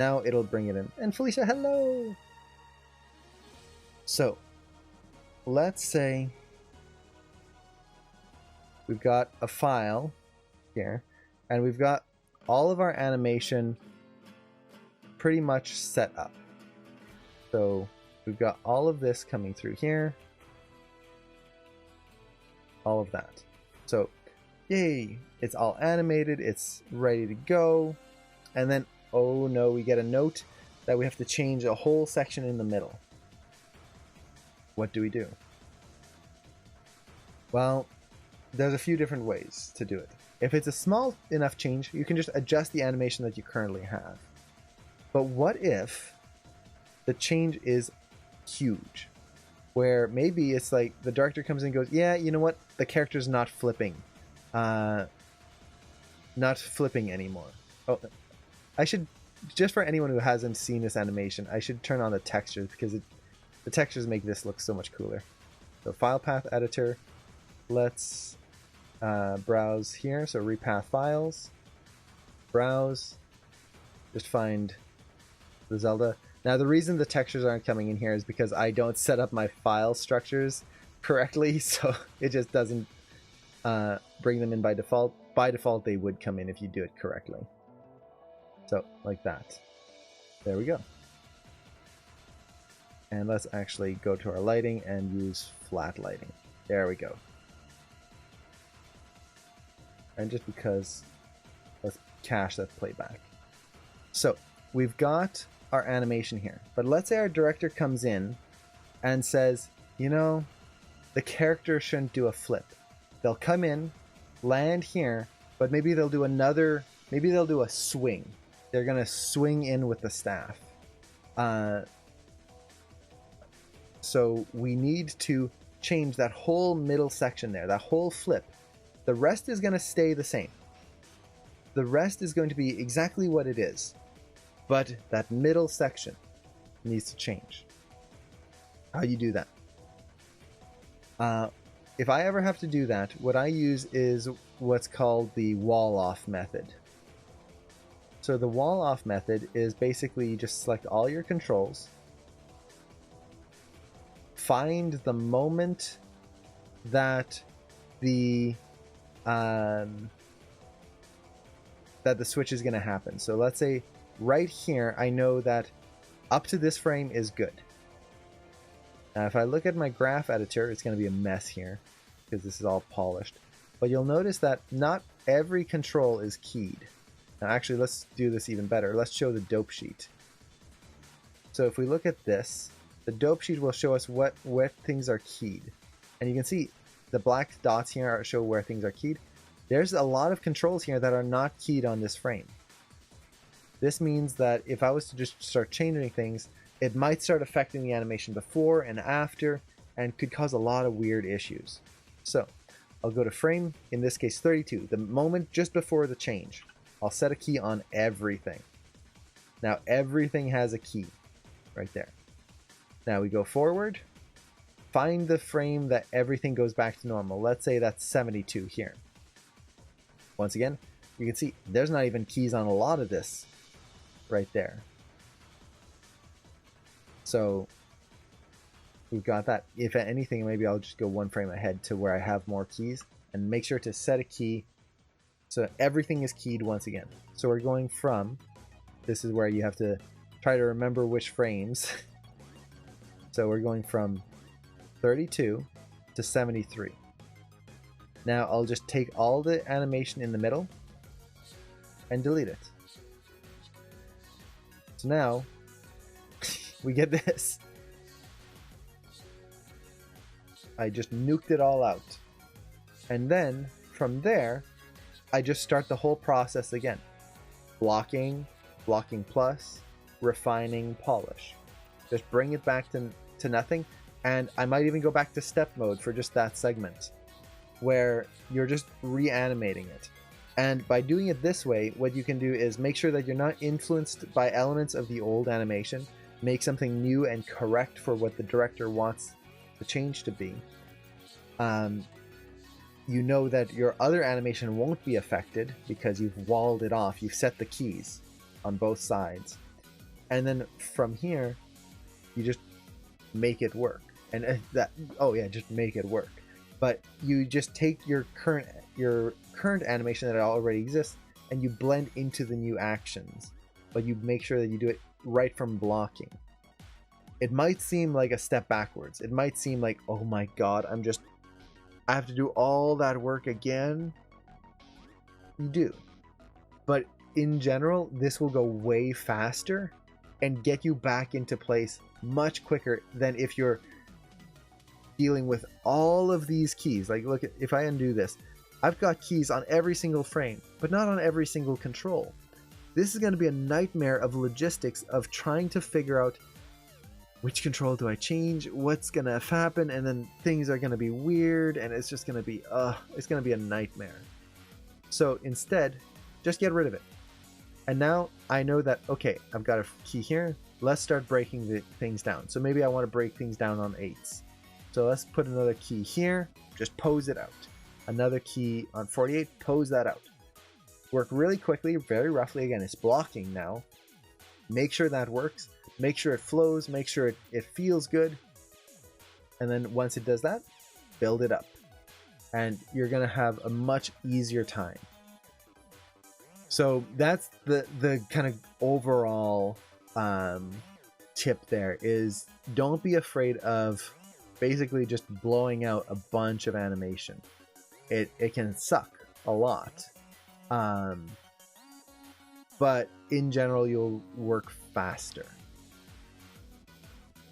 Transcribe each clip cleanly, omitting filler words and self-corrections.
Now it'll bring it in. And Felicia, hello! So, let's say we've got a file here, and we've got all of our animation pretty much set up. So we've got all of this coming through here, all of that. So yay, it's all animated, it's ready to go. And then, oh no, we get a note that we have to change a whole section in the middle. What do we do? Well, there's a few different ways to do it. If it's a small enough change, you can just adjust the animation that you currently have. But what if the change is huge? Where maybe it's like the director comes in and goes, yeah, you know what? The character's not flipping. Not flipping anymore. Oh, I should, just for anyone who hasn't seen this animation, I should turn on the textures because the textures make this look so much cooler. So file path editor, let's browse here. So repath files, browse, just find the Zelda. Now the reason the textures aren't coming in here is because I don't set up my file structures correctly, so it just doesn't bring them in by default. By default they would come in if you do it correctly. So like that. There we go. And let's actually go to our lighting and use flat lighting. There we go. And just because, let's cache that playback. So we've got our animation here, but let's say our director comes in and says, you know, the character shouldn't do a flip. They'll come in, land here, but maybe they'll do another, maybe they'll do a swing. They're gonna swing in with the staff. So we need to change that whole middle section there, that whole flip. The rest is going to stay the same. The rest is going to be exactly what it is. But that middle section needs to change. How you do that? If I ever have to do that, what I use is what's called the wall-off method. So the wall-off method is basically you just select all your controls, find the moment that the switch is going to happen. So let's say right here, I know that up to this frame is good. Now, if I look at my graph editor, it's going to be a mess here because this is all polished. But you'll notice that not every control is keyed. Now, actually, let's do this even better. Let's show the dope sheet. So if we look at this, the dope sheet will show us what things are keyed. And you can see the black dots here show where things are keyed. There's a lot of controls here that are not keyed on this frame. This means that if I was to just start changing things, it might start affecting the animation before and after and could cause a lot of weird issues. So I'll go to frame, in this case 32, the moment just before the change. I'll set a key on everything. Now everything has a key right there. Now we go forward, find the frame that everything goes back to normal. Let's say that's 72 here. Once again, you can see there's not even keys on a lot of this right there. So we've got that. If anything, maybe I'll just go one frame ahead to where I have more keys and make sure to set a key so everything is keyed once again. So we're going from, this is where you have to try to remember which frames. So we're going from 32 to 73. Now I'll just take all the animation in the middle and delete it. So now we get this. I just nuked it all out. And then from there, I just start the whole process again. Blocking, blocking plus, refining, polish. Just bring it back to nothing. And I might even go back to step mode for just that segment, where you're just reanimating it. And by doing it this way, what you can do is make sure that you're not influenced by elements of the old animation, make something new and correct for what the director wants the change to be. You know that your other animation won't be affected because you've walled it off, you've set the keys on both sides. and then from here you just make it work. And just make it work. But you just take your current animation that already exists and you blend into the new actions, but you make sure that you do it right from blocking. It might seem like a step backwards. It might seem like, oh my god, I have to do all that work again. You do. But in general, this will go way faster and get you back into place much quicker than if you're dealing with all of these keys. Like, look, if I undo this, I've got keys on every single frame, but not on every single control. This is going to be a nightmare of logistics of trying to figure out which control do I change, what's going to happen, and then things are going to be weird, and it's just going to be, it's going to be a nightmare. So instead, just get rid of it. And now I know that, okay, I've got a key here. Let's start breaking the things down. So maybe I want to break things down on 8s. So let's put another key here, just pose it out. Another key on 48, pose that out. Work really quickly, very roughly. Again, it's blocking now. Make sure that works. Make sure it flows. Make sure it feels good. And then once it does that, build it up. And you're going to have a much easier time. So that's the kind of overall tip there is don't be afraid of basically just blowing out a bunch of animation. It can suck a lot. But in general, you'll work faster.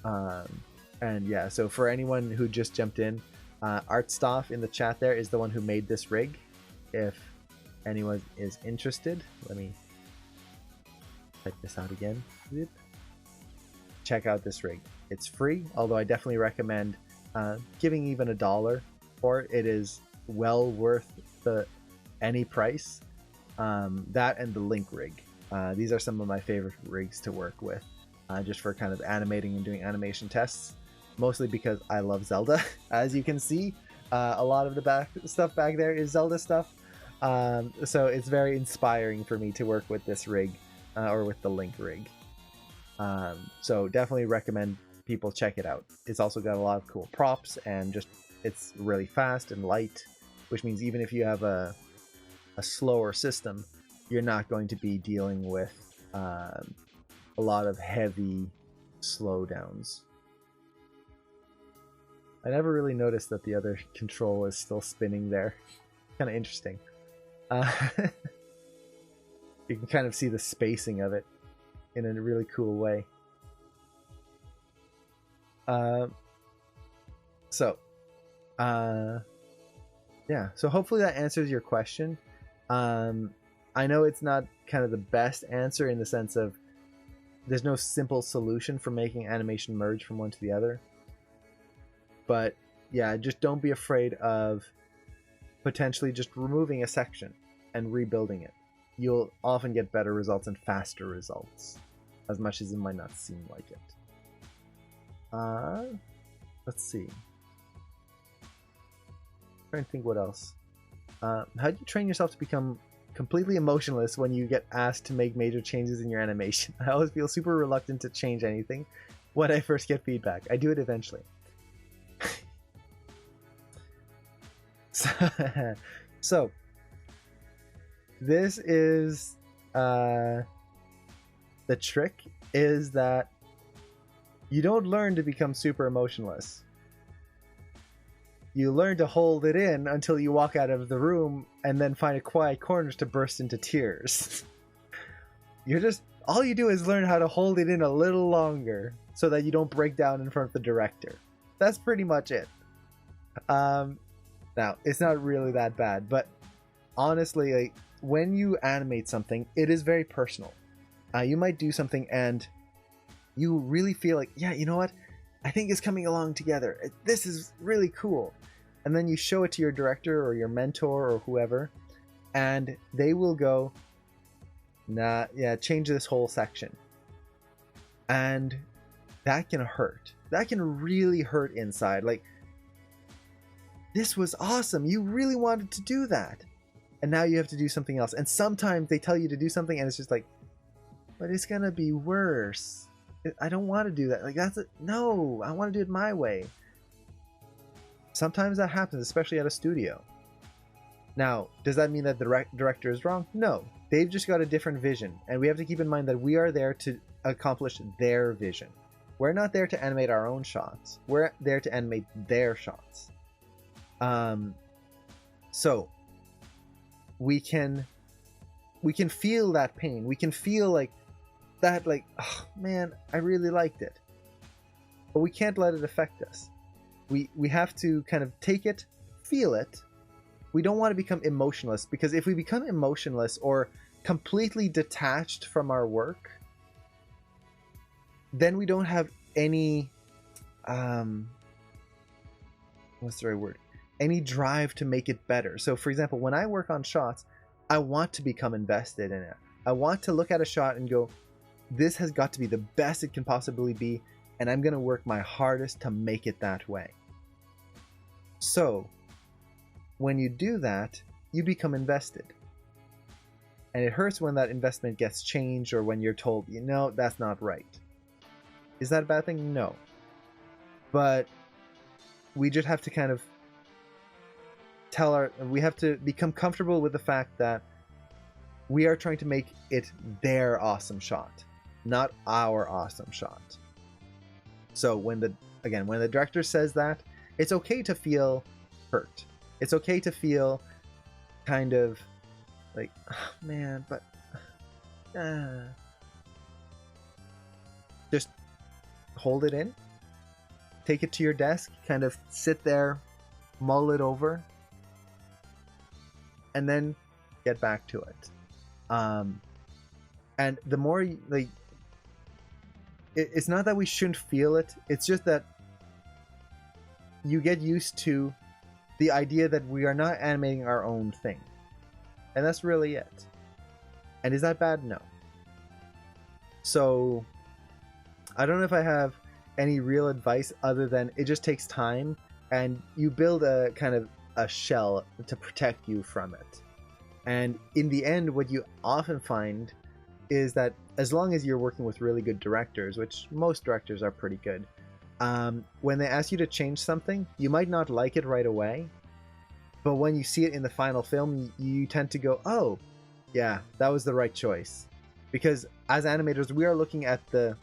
And yeah, so for anyone who just jumped in, Artstoff in the chat there is the one who made this rig. If anyone is interested, let me type this out again. Check out this rig. It's free, although I definitely recommend giving even $1 for it. It is well worth any price. That and the Link rig. These are some of my favorite rigs to work with, just for kind of animating and doing animation tests. Mostly because I love Zelda. As you can see, a lot of the stuff back there is Zelda stuff. So it's very inspiring for me to work with this rig, or with the Link rig. So definitely recommend people check it out. It's also got a lot of cool props, and just it's really fast and light, which means even if you have a slower system, you're not going to be dealing with a lot of heavy slowdowns. I never really noticed that the other control is still spinning there. Kind of interesting. You can kind of see the spacing of it in a really cool way. Yeah, so hopefully that answers your question. I know it's not kind of the best answer in the sense of there's no simple solution for making animation merge from one to the other. But yeah, just don't be afraid of potentially just removing a section and rebuilding it. You'll often get better results and faster results, as much as it might not seem like it. Let's see. I'm trying to think what else. How do you train yourself to become completely emotionless when you get asked to make major changes in your animation? I always feel super reluctant to change anything when I first get feedback. I do it eventually. So this is the trick, is that you don't learn to become super emotionless. You learn to hold it in until you walk out of the room and then find a quiet corner to burst into tears. All you do is learn how to hold it in a little longer so that you don't break down in front of the director. That's pretty much it. Now, it's not really that bad, but honestly, like, when you animate something, it is very personal. You might do something and you really feel like, yeah, you know what? I think it's coming along together. This is really cool. And then you show it to your director or your mentor or whoever, and they will go, nah, yeah, change this whole section. And that can hurt. That can really hurt inside. Like, this was awesome. You really wanted to do that. And now you have to do something else. And sometimes they tell you to do something and it's just like, but it's gonna be worse. I don't want to do that. Like, no, I want to do it my way. Sometimes that happens, especially at a studio. Now, does that mean that the director is wrong? No. They've just got a different vision, and we have to keep in mind that we are there to accomplish their vision. We're not there to animate our own shots. We're there to animate their shots. So we can feel that pain. We can feel like that, like, oh man, I really liked it. But we can't let it affect us. We have to kind of take it, feel it. We don't want to become emotionless, because if we become emotionless or completely detached from our work, then we don't have any what's the right word? Any drive to make it better. So for example, when I work on shots, I want to become invested in it. I want to look at a shot and go, this has got to be the best it can possibly be, and I'm going to work my hardest to make it that way. So when you do that, you become invested. And it hurts when that investment gets changed, or when you're told, you know, that's not right. Is that a bad thing? No. But we just have to kind of we have to become comfortable with the fact that we are trying to make it their awesome shot, not our awesome shot. So when the director says that, it's okay to feel hurt. It's okay to feel kind of like, oh, man, but just hold it in, take it to your desk, kind of sit there, mull it over, and then get back to it. And the more it's not that we shouldn't feel it, it's just that you get used to the idea that we are not animating our own thing. And that's really it. And is that bad? No. So I don't know if I have any real advice other than it just takes time, and you build a kind of a shell to protect you from it. And in the end, what you often find is that as long as you're working with really good directors, which most directors are pretty good, when they ask you to change something, you might not like it right away, but when you see it in the final film, you tend to go, oh, yeah, that was the right choice. Because as animators, we are looking at the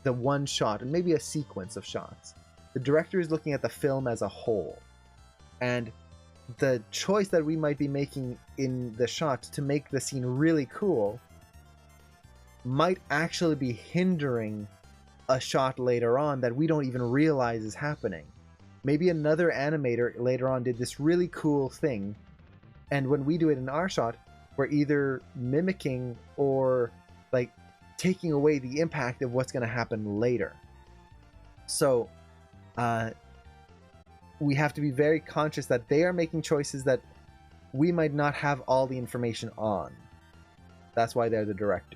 one shot, and maybe a sequence of shots. The director is looking at the film as a whole. And the choice that we might be making in the shot to make the scene really cool might actually be hindering a shot later on that we don't even realize is happening. Maybe another animator later on did this really cool thing, and when we do it in our shot, we're either mimicking or like taking away the impact of what's going to happen later. So we have to be very conscious that they are making choices that we might not have all the information on. That's why they're the director.